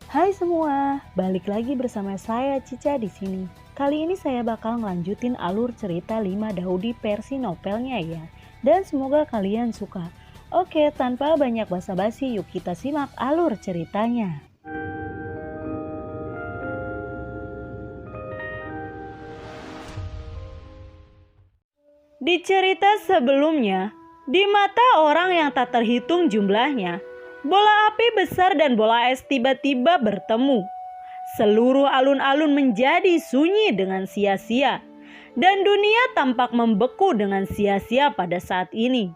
Hai semua, balik lagi bersama saya Cica di sini. Kali ini saya bakal ngelanjutin alur cerita 5 Daudi versi novelnya ya. Dan semoga kalian suka. Oke, tanpa banyak basa-basi yuk kita simak alur ceritanya. Di cerita sebelumnya, di mata orang yang tak terhitung jumlahnya, bola api besar dan bola es tiba-tiba bertemu. Seluruh alun-alun menjadi sunyi dengan sia-sia, dan dunia tampak membeku dengan sia-sia pada saat ini.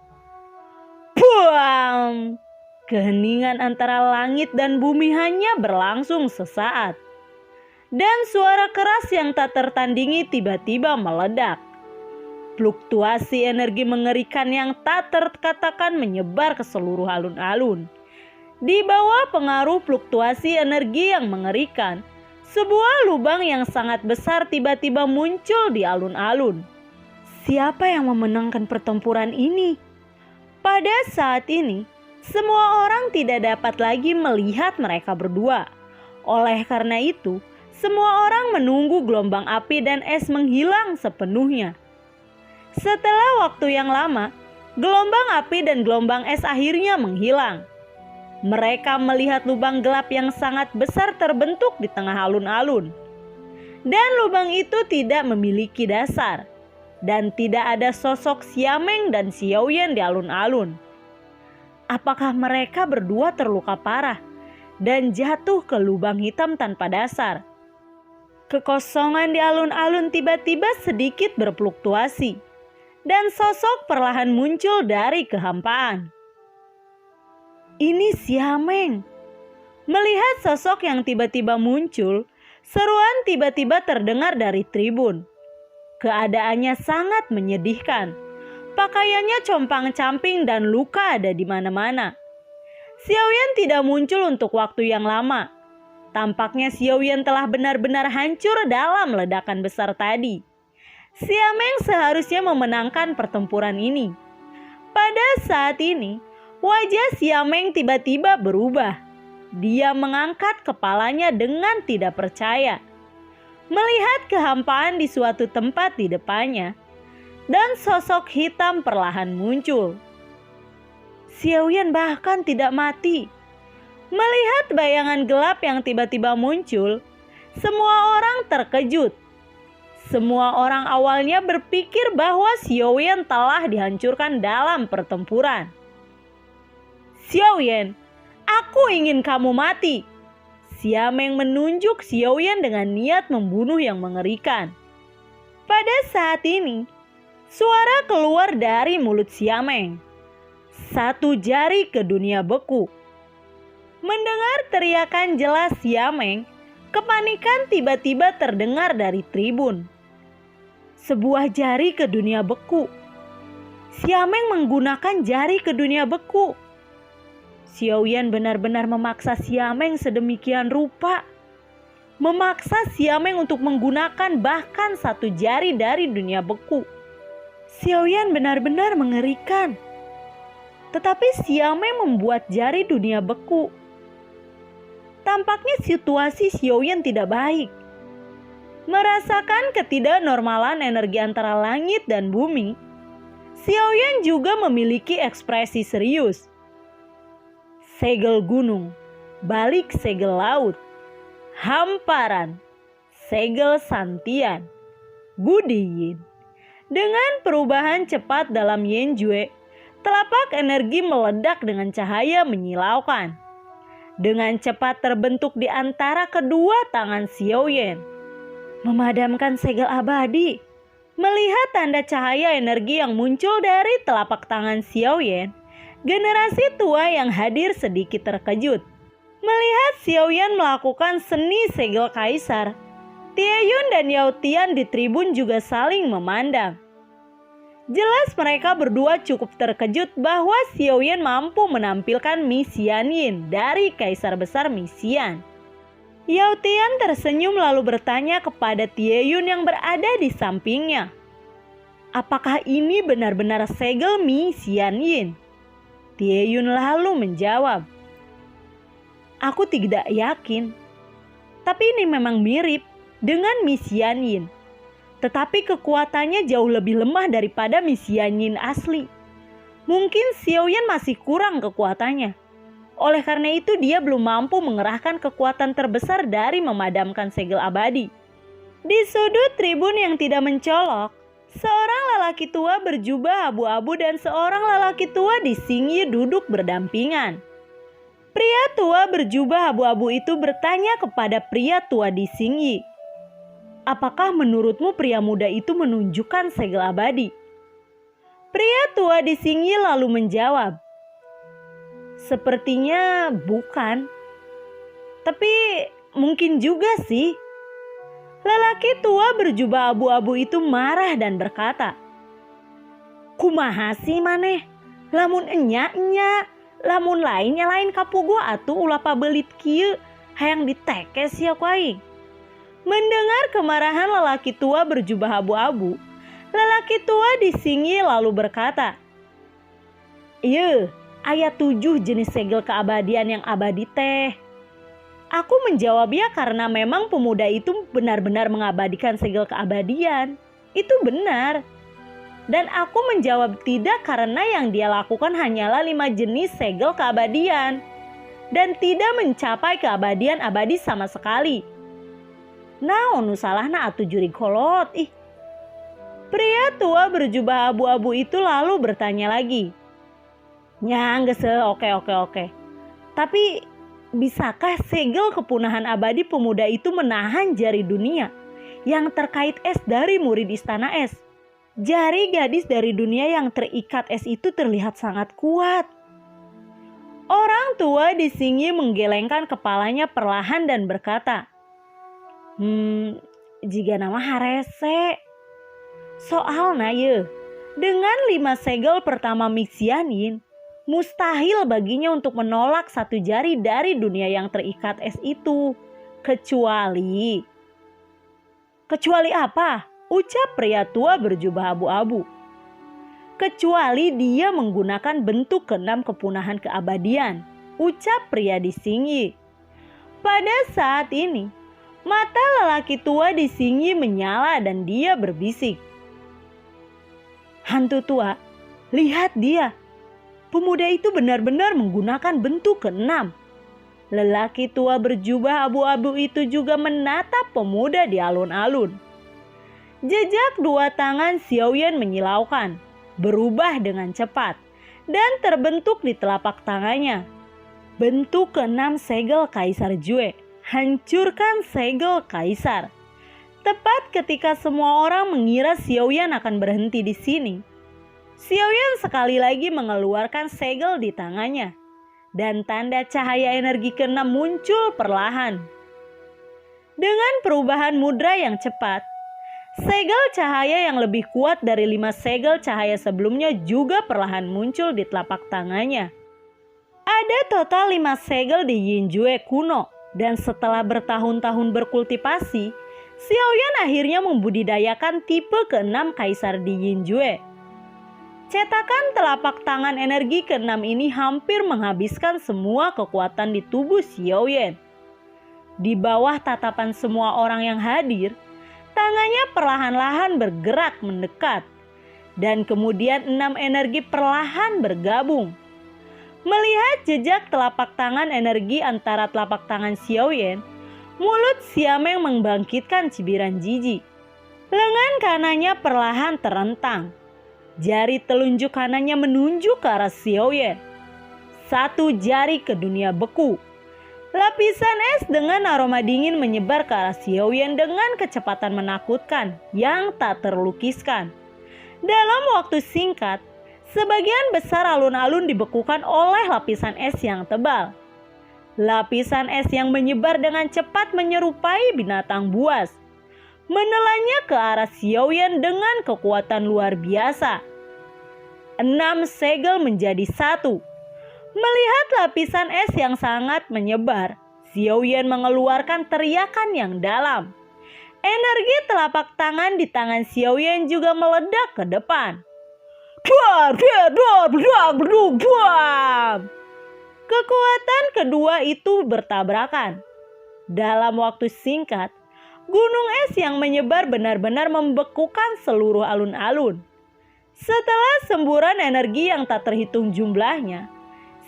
Buang! Keheningan antara langit dan bumi hanya berlangsung sesaat. Dan suara keras yang tak tertandingi tiba-tiba meledak. Fluktuasi energi mengerikan yang tak terkatakan menyebar ke seluruh alun-alun. Di bawah pengaruh fluktuasi energi yang mengerikan, sebuah lubang yang sangat besar tiba-tiba muncul di alun-alun. Siapa yang memenangkan pertempuran ini? Pada saat ini, semua orang tidak dapat lagi melihat mereka berdua. Oleh karena itu, semua orang menunggu gelombang api dan es menghilang sepenuhnya. Setelah waktu yang lama, gelombang api dan gelombang es akhirnya menghilang. Mereka melihat lubang gelap yang sangat besar terbentuk di tengah alun-alun. Dan lubang itu tidak memiliki dasar. Dan tidak ada sosok Xiameng dan Xiaoyan di alun-alun. Apakah mereka berdua terluka parah dan jatuh ke lubang hitam tanpa dasar? Kekosongan di alun-alun tiba-tiba sedikit berfluktuasi. Dan sosok perlahan muncul dari kehampaan. Ini Xiameng. Melihat sosok yang tiba-tiba muncul, seruan tiba-tiba terdengar dari tribun. Keadaannya sangat menyedihkan. Pakaiannya compang-camping dan luka ada di mana-mana. Xiaoyan tidak muncul untuk waktu yang lama. Tampaknya Xiaoyan telah benar-benar hancur dalam ledakan besar tadi. Xiameng seharusnya memenangkan pertempuran ini. Pada saat ini, wajah Xiameng tiba-tiba berubah. Dia mengangkat kepalanya dengan tidak percaya. Melihat kehampaan di suatu tempat di depannya, dan sosok hitam perlahan muncul. Xiaoyan bahkan tidak mati. Melihat bayangan gelap yang tiba-tiba muncul, semua orang terkejut. Semua orang awalnya berpikir bahwa Xiaoyan telah dihancurkan dalam pertempuran. Xiaoyan, aku ingin kamu mati. Xiameng menunjuk Xiaoyan dengan niat membunuh yang mengerikan. Pada saat ini, suara keluar dari mulut Xiameng. Satu jari ke dunia beku. Mendengar teriakan jelas Xiameng, kepanikan tiba-tiba terdengar dari tribun. Sebuah jari ke dunia beku. Xiameng menggunakan jari ke dunia beku. Xiaoyan benar-benar memaksa Xiameng sedemikian rupa. Memaksa Xiameng untuk menggunakan bahkan satu jari dari dunia beku. Xiaoyan benar-benar mengerikan. Tetapi Xiameng membuat jari dunia beku. Tampaknya situasi Xiaoyan tidak baik. Merasakan ketidaknormalan energi antara langit dan bumi, Xiaoyan juga memiliki ekspresi serius. Segel gunung, balik segel laut, hamparan, segel santian, Gudiyin. Dengan perubahan cepat dalam Yanjue, telapak energi meledak dengan cahaya menyilaukan. Dengan cepat terbentuk di antara kedua tangan Xiaoyan. Memadamkan segel abadi. Melihat tanda cahaya energi yang muncul dari telapak tangan Xiaoyan, generasi tua yang hadir sedikit terkejut. Melihat Xiaoyan melakukan seni segel kaisar, Tieyun dan Yao Tian di tribun juga saling memandang. Jelas mereka berdua cukup terkejut bahwa Xiaoyan mampu menampilkan Mi Xianyin dari Kaisar Besar Mi Xian. Yao Tian tersenyum lalu bertanya kepada Tieyun yang berada di sampingnya. Apakah ini benar-benar segel Mi Xianyin? Tieyun lalu menjawab, Aku tidak yakin. Tapi ini memang mirip dengan Misianin. Tetapi kekuatannya jauh lebih lemah daripada Misianin asli. Mungkin Xiaoyan masih kurang kekuatannya. Oleh karena itu dia belum mampu mengerahkan kekuatan terbesar dari memadamkan segel abadi. Di sudut tribun yang tidak mencolok, seorang lelaki tua berjubah abu-abu dan seorang lelaki tua di Xingyi duduk berdampingan. Pria tua berjubah abu-abu itu bertanya kepada pria tua di Xingyi, "Apakah menurutmu pria muda itu menunjukkan segel abadi?" Pria tua di Xingyi lalu menjawab, "Sepertinya bukan. Tapi mungkin juga sih." Lelaki tua berjubah abu-abu itu marah dan berkata, "Kumaha sih maneh? Lamun enya, lamun lainnya lain kapugu atuh ulah pabelit kieu, hayang ditekes ya ku aing." Mendengar kemarahan lelaki tua berjubah abu-abu, lelaki tua di Xingyi lalu berkata, "Ieu, aya 7 jenis segel keabadian yang abadi teh." Aku menjawabnya karena memang pemuda itu benar-benar mengabadikan segel keabadian. Itu benar. Dan aku menjawab tidak karena yang dia lakukan hanyalah 5 jenis segel keabadian. Dan tidak mencapai keabadian abadi sama sekali. Naon nu salahna atuh juri kolot ih. Pria tua berjubah abu-abu itu lalu bertanya lagi. "Nya geus oke. Tapi bisakah segel kepunahan abadi pemuda itu menahan jari dunia yang terkait es dari murid istana es? Jari gadis dari dunia yang terikat es itu terlihat sangat kuat." Orang tua di Xingyi menggelengkan kepalanya perlahan dan berkata, "Jiga nama harese. Soalna ye, dengan 5 segel pertama Mixianin, mustahil baginya untuk menolak 1 jari dari dunia yang terikat es itu. Kecuali apa? Ucap pria tua berjubah abu-abu. Kecuali dia menggunakan bentuk ke-6 kepunahan keabadian, ucap pria di Xingyi. Pada saat ini, mata lelaki tua di Xingyi menyala dan dia berbisik, "Hantu tua, lihat dia. Pemuda itu benar-benar menggunakan bentuk ke-6. Lelaki tua berjubah abu-abu itu juga menatap pemuda di alun-alun. Jejak 2 tangan Xiaoyan menyilaukan, berubah dengan cepat, dan terbentuk di telapak tangannya. Bentuk ke-6 segel Kaisar Jue, hancurkan segel Kaisar. Tepat ketika semua orang mengira Xiaoyan akan berhenti di sini, Xiaoyan sekali lagi mengeluarkan segel di tangannya, dan tanda cahaya energi ke-6 muncul perlahan. Dengan perubahan mudra yang cepat, segel cahaya yang lebih kuat dari 5 segel cahaya sebelumnya juga perlahan muncul di telapak tangannya. Ada total 5 segel di Yinjue kuno, dan setelah bertahun-tahun berkultivasi, Xiaoyan akhirnya membudidayakan tipe ke-6 Kaisar di Yinjue. Cetakan telapak tangan energi ke-6 ini hampir menghabiskan semua kekuatan di tubuh Xiaoyan. Di bawah tatapan semua orang yang hadir, tangannya perlahan-lahan bergerak mendekat, dan kemudian 6 energi perlahan bergabung. Melihat jejak telapak tangan energi antara telapak tangan Xiaoyan, mulut Xiameng membangkitkan cibiran jijik. Lengan kanannya perlahan terentang. Jari telunjuk kanannya menunjuk ke arah Xiaoyan. 1 jari ke dunia beku. Lapisan es dengan aroma dingin menyebar ke arah Xiaoyan dengan kecepatan menakutkan yang tak terlukiskan. Dalam waktu singkat, sebagian besar alun-alun dibekukan oleh lapisan es yang tebal. Lapisan es yang menyebar dengan cepat menyerupai binatang buas, menelannya ke arah Xiaoyan dengan kekuatan luar biasa. 6 segel menjadi 1. Melihat lapisan es yang sangat menyebar, Xiaoyan mengeluarkan teriakan yang dalam. Energi telapak tangan di tangan Xiaoyan juga meledak ke depan. Kekuatan kedua itu bertabrakan. Dalam waktu singkat, gunung es yang menyebar benar-benar membekukan seluruh alun-alun. Setelah semburan energi yang tak terhitung jumlahnya,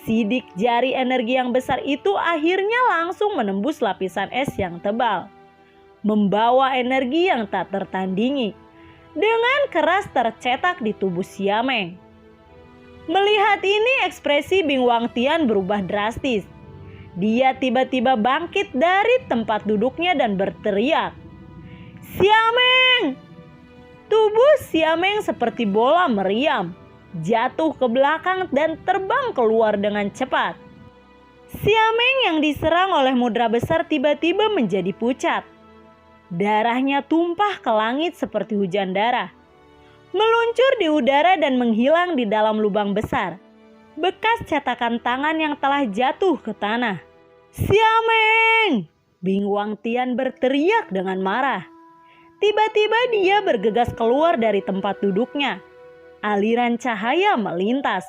sidik jari energi yang besar itu akhirnya langsung menembus lapisan es yang tebal, membawa energi yang tak tertandingi dengan keras tercetak di tubuh Xiameng. Melihat ini, ekspresi Bing Wangtian berubah drastis. Dia tiba-tiba bangkit dari tempat duduknya dan berteriak, "Xiameng!" Tubuh Xiameng seperti bola meriam, jatuh ke belakang dan terbang keluar dengan cepat. Xiameng yang diserang oleh mudra besar tiba-tiba menjadi pucat. Darahnya tumpah ke langit seperti hujan darah, meluncur di udara dan menghilang di dalam lubang besar, bekas cetakan tangan yang telah jatuh ke tanah. "Xiameng!" Bing Wangtian berteriak dengan marah. Tiba-tiba dia bergegas keluar dari tempat duduknya. Aliran cahaya melintas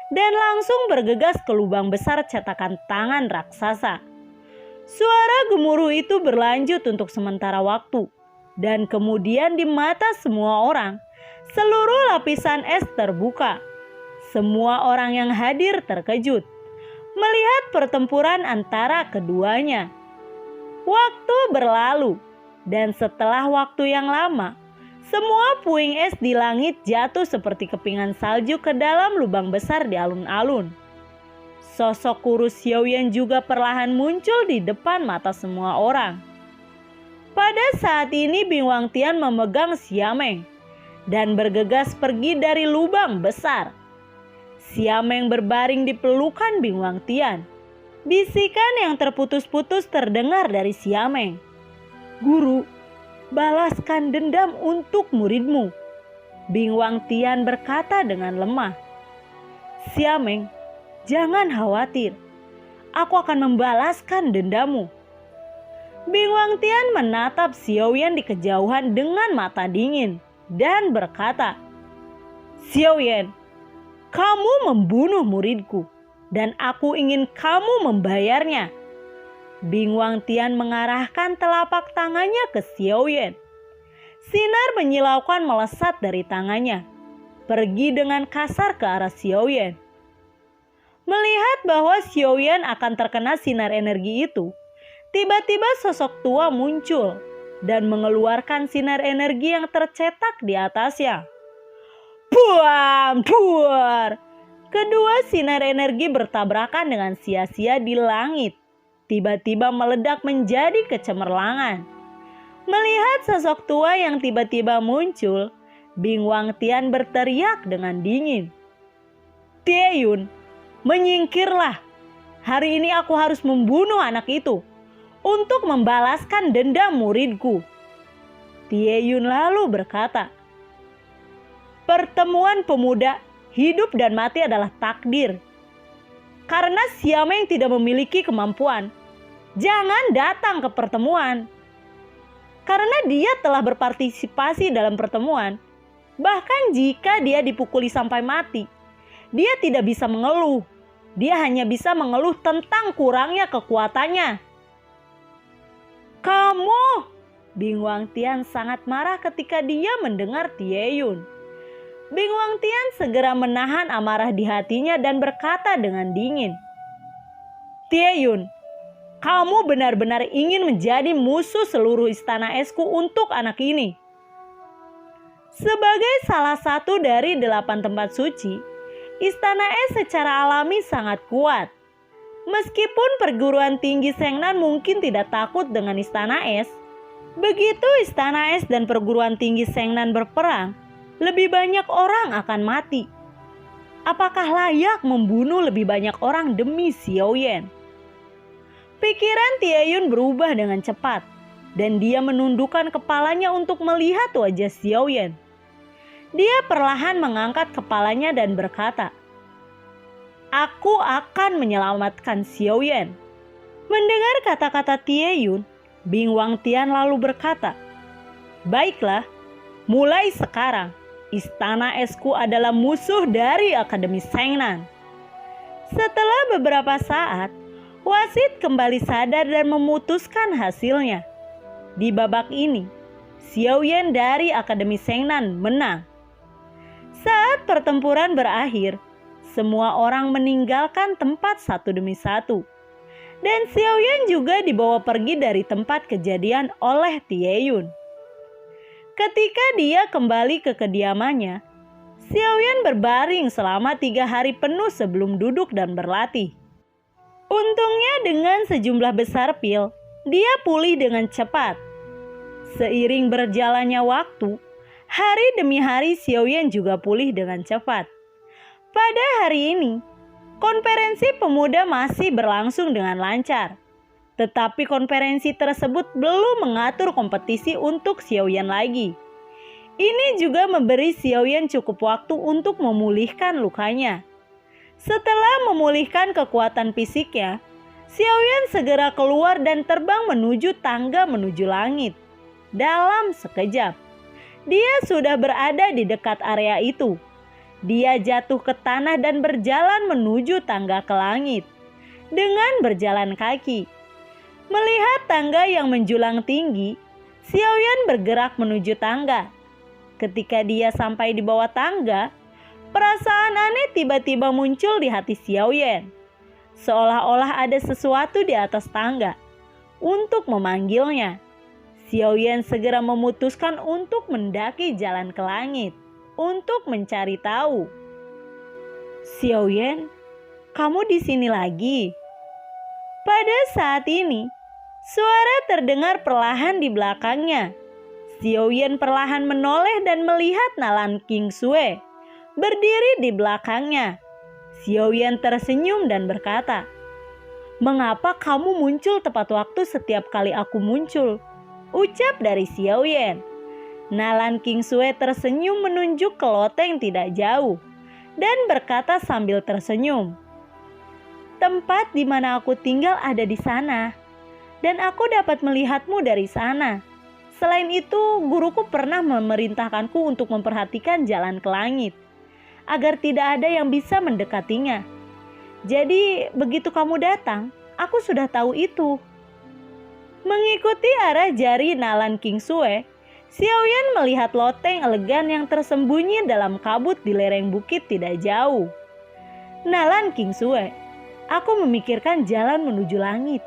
dan langsung bergegas ke lubang besar cetakan tangan raksasa. Suara gemuruh itu berlanjut untuk sementara waktu, dan kemudian di mata semua orang, seluruh lapisan es terbuka. Semua orang yang hadir terkejut melihat pertempuran antara keduanya. Waktu berlalu, dan setelah waktu yang lama, semua puing es di langit jatuh seperti kepingan salju ke dalam lubang besar di alun-alun. Sosok kurus Xiaoyan juga perlahan muncul di depan mata semua orang. Pada saat ini Bing Wangtian memegang Xiameng dan bergegas pergi dari lubang besar. Xiameng berbaring di pelukan Bing Wangtian. Bisikan yang terputus-putus terdengar dari Xiameng, "Guru, balaskan dendam untuk muridmu." Bing Wangtian berkata dengan lemah. "Xiameng, jangan khawatir, aku akan membalaskan dendamu." Bing Wangtian menatap Xiaoyan di kejauhan dengan mata dingin dan berkata, "Xiaoyan, kamu membunuh muridku dan aku ingin kamu membayarnya." Bing Wangtian mengarahkan telapak tangannya ke Xiaoyan. Sinar menyilaukan melesat dari tangannya, pergi dengan kasar ke arah Xiaoyan. Melihat bahwa Xiaoyan akan terkena sinar energi itu, tiba-tiba sosok tua muncul dan mengeluarkan sinar energi yang tercetak di atasnya. Buam, buar! Kedua sinar energi bertabrakan dengan sia-sia di langit, tiba-tiba meledak menjadi kecemerlangan. Melihat sosok tua yang tiba-tiba muncul, Bing Wangtian berteriak dengan dingin, "Tie Yun, menyingkirlah. Hari ini aku harus membunuh anak itu untuk membalaskan dendam muridku." Tie Yun lalu berkata, "Pertemuan pemuda, hidup dan mati adalah takdir. Karena Xiameng tidak memiliki kemampuan, jangan datang ke pertemuan. Karena dia telah berpartisipasi dalam pertemuan, bahkan jika dia dipukuli sampai mati, dia tidak bisa mengeluh. Dia hanya bisa mengeluh tentang kurangnya kekuatannya." "Kamu!" Bing Wangtian sangat marah ketika dia mendengar Tie Yun. Bing Wangtian segera menahan amarah di hatinya dan berkata dengan dingin, "Tie Yun, kamu benar-benar ingin menjadi musuh seluruh istana esku untuk anak ini." Sebagai salah satu dari 8 tempat suci, istana es secara alami sangat kuat. Meskipun perguruan tinggi Shengnan mungkin tidak takut dengan istana es, begitu istana es dan perguruan tinggi Shengnan berperang, lebih banyak orang akan mati. Apakah layak membunuh lebih banyak orang demi Xiaoyan? Pikiran Tie Yun berubah dengan cepat, dan dia menundukkan kepalanya untuk melihat wajah Xiaoyan. Dia perlahan mengangkat kepalanya dan berkata, "Aku akan menyelamatkan Xiaoyan." Mendengar kata-kata Tie Yun, Bing Wangtian lalu berkata, "Baiklah, mulai sekarang istana esku adalah musuh dari Akademi Shengnan." Setelah beberapa saat, Wasit kembali sadar dan memutuskan hasilnya. Di babak ini, Xiao Yan dari Akademi Shengnan menang. Saat pertempuran berakhir, semua orang meninggalkan tempat satu demi satu. Dan Xiao Yan juga dibawa pergi dari tempat kejadian oleh Tie Yun. Ketika dia kembali ke kediamannya, Xiao Yan berbaring selama 3 hari penuh sebelum duduk dan berlatih. Untungnya dengan sejumlah besar pil, dia pulih dengan cepat. Seiring berjalannya waktu, hari demi hari Xiao Yan juga pulih dengan cepat. Pada hari ini, konferensi pemuda masih berlangsung dengan lancar. Tetapi konferensi tersebut belum mengatur kompetisi untuk Xiao Yan lagi. Ini juga memberi Xiao Yan cukup waktu untuk memulihkan lukanya. Setelah memulihkan kekuatan fisiknya, Xiao Yan segera keluar dan terbang menuju tangga menuju langit. Dalam sekejap, dia sudah berada di dekat area itu. Dia jatuh ke tanah dan berjalan menuju tangga ke langit dengan berjalan kaki. Melihat tangga yang menjulang tinggi, Xiao Yan bergerak menuju tangga. Ketika dia sampai di bawah tangga, perasaan aneh tiba-tiba muncul di hati Xiao Yan. Seolah-olah ada sesuatu di atas tangga untuk memanggilnya. Xiao Yan segera memutuskan untuk mendaki jalan ke langit untuk mencari tahu. Xiao Yan, kamu di sini lagi? Pada saat ini, suara terdengar perlahan di belakangnya. Xiao Yan perlahan menoleh dan melihat Nalan Qingsue berdiri di belakangnya. Xiao Yan tersenyum dan berkata, "Mengapa kamu muncul tepat waktu setiap kali aku muncul?" ucap dari Xiao Yan. Nalan Qingsue tersenyum menunjuk ke loteng tidak jauh dan berkata sambil tersenyum, "Tempat di mana aku tinggal ada di sana, dan aku dapat melihatmu dari sana. Selain itu, guruku pernah memerintahkanku untuk memperhatikan jalan ke langit, agar tidak ada yang bisa mendekatinya. Jadi, begitu kamu datang, aku sudah tahu itu." Mengikuti arah jari Nalan Qingsue, Xiao Yan melihat loteng elegan yang tersembunyi dalam kabut di lereng bukit tidak jauh. "Nalan Qingsue, aku memikirkan jalan menuju langit,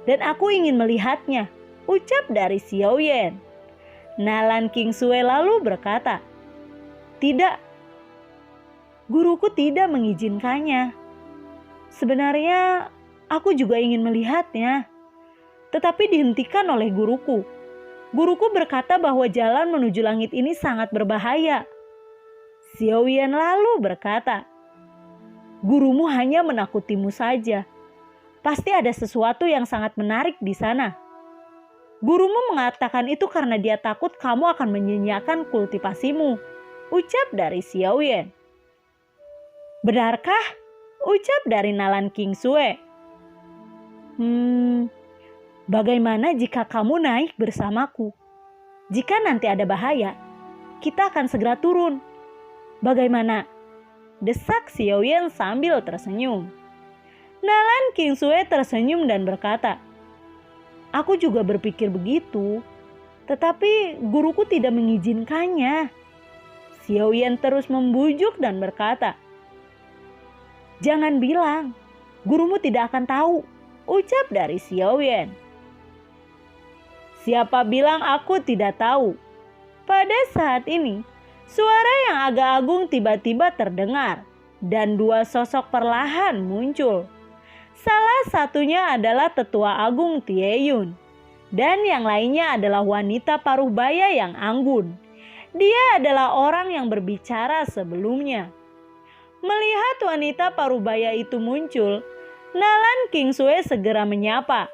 dan aku ingin melihatnya," ucap dari Xiao Yan. Nalan Qingsue lalu berkata, "Tidak, guruku tidak mengizinkannya. Sebenarnya aku juga ingin melihatnya, tetapi dihentikan oleh guruku. Guruku berkata bahwa jalan menuju langit ini sangat berbahaya." Xiao Yan lalu berkata, "Gurumu hanya menakutimu saja. Pasti ada sesuatu yang sangat menarik di sana. Gurumu mengatakan itu karena dia takut kamu akan menyanyiakan kultivasimu," ucap dari Xiao Yan. "Benarkah?" ucap dari Nalan Qingsue. Bagaimana jika kamu naik bersamaku? Jika nanti ada bahaya, kita akan segera turun. Bagaimana?" desak Xiao Yan sambil tersenyum. Nalan Qingsue tersenyum dan berkata, "Aku juga berpikir begitu, tetapi guruku tidak mengizinkannya." Xiao Yan terus membujuk dan berkata, "Jangan bilang, gurumu tidak akan tahu," ucap dari Xiao Yan. "Siapa bilang aku tidak tahu?" Pada saat ini, suara yang agak agung tiba-tiba terdengar dan 2 sosok perlahan muncul. Salah satunya adalah Tetua Agung Tie Yun dan yang lainnya adalah wanita paruh baya yang anggun. Dia adalah orang yang berbicara sebelumnya. Melihat wanita paruh baya itu muncul, Nalan Qingsue segera menyapa,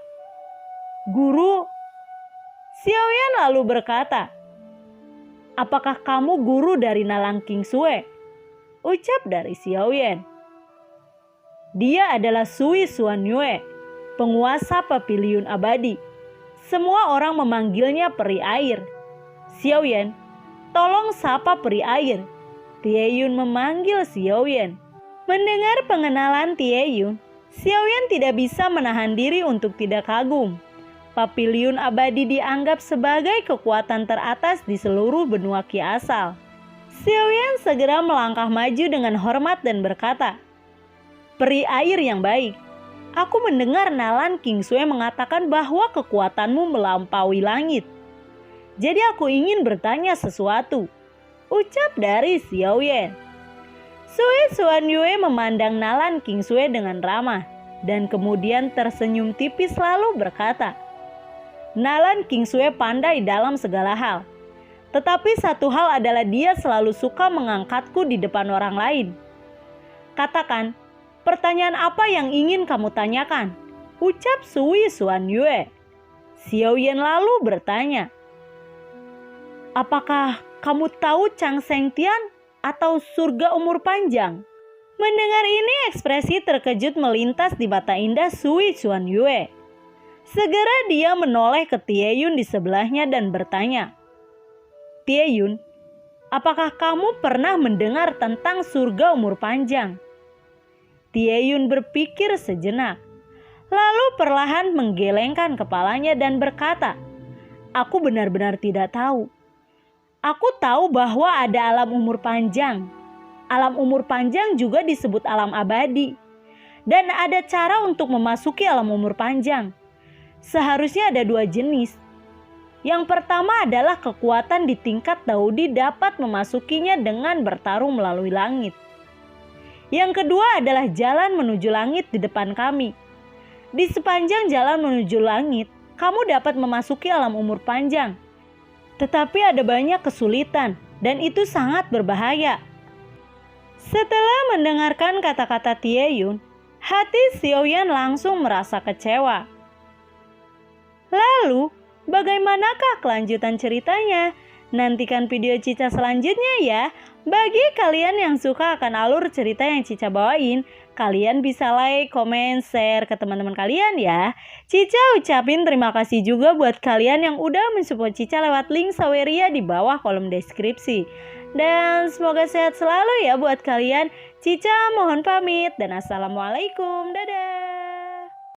"Guru." Xiao Yan lalu berkata, "Apakah kamu guru dari Nalan Qingsue?" ucap dari Xiao Yan. "Dia adalah Sui Xuanyue, penguasa Paviliun Abadi. Semua orang memanggilnya peri air. Xiao Yan, tolong sapa peri air." Tie Yun memanggil Xiao Yan. Mendengar pengenalan Tie Yun, Xiaoyan tidak bisa menahan diri untuk tidak kagum. Papiliun abadi dianggap sebagai kekuatan teratas di seluruh benua Qi asal. Xiaoyan segera melangkah maju dengan hormat dan berkata, "Peri air yang baik, aku mendengar Nalan Kingsue mengatakan bahwa kekuatanmu melampaui langit. Jadi aku ingin bertanya sesuatu," ucap dari Xiaoyan. Sui Xuanyue memandang Nalan Kingsue dengan ramah dan kemudian tersenyum tipis lalu berkata, "Nalan Kingsue pandai dalam segala hal. Tetapi satu hal adalah dia selalu suka mengangkatku di depan orang lain. Katakan, pertanyaan apa yang ingin kamu tanyakan?" ucap Sui Xuanyue. Xiaoyan lalu bertanya, "Apakah kamu tahu Chang Shengtian atau surga umur panjang?" Mendengar ini ekspresi terkejut melintas di mata indah Sui Xuanyue. Segera dia menoleh ke Tieyun di sebelahnya dan bertanya, "Tieyun, apakah kamu pernah mendengar tentang surga umur panjang?" Tieyun berpikir sejenak, lalu perlahan menggelengkan kepalanya dan berkata, "Aku benar-benar tidak tahu. Aku tahu bahwa ada alam umur panjang. Alam umur panjang juga disebut alam abadi. Dan ada cara untuk memasuki alam umur panjang. Seharusnya ada 2 jenis. Yang pertama adalah kekuatan di tingkat Daudi dapat memasukinya dengan bertarung melalui langit. Yang kedua adalah jalan menuju langit di depan kami. Di sepanjang jalan menuju langit, kamu dapat memasuki alam umur panjang. Tetapi ada banyak kesulitan dan itu sangat berbahaya." Setelah mendengarkan kata-kata Tieyun, hati Xiaoyan langsung merasa kecewa. Lalu, bagaimanakah kelanjutan ceritanya? Nantikan video Cica selanjutnya ya. Bagi kalian yang suka akan alur cerita yang Cica bawain, kalian bisa like, komen, share ke teman-teman kalian ya. Cica ucapin terima kasih juga buat kalian yang udah mensupport Cica lewat link Saweria di bawah kolom deskripsi. Dan semoga sehat selalu ya buat kalian. Cica mohon pamit dan assalamualaikum. Dadah.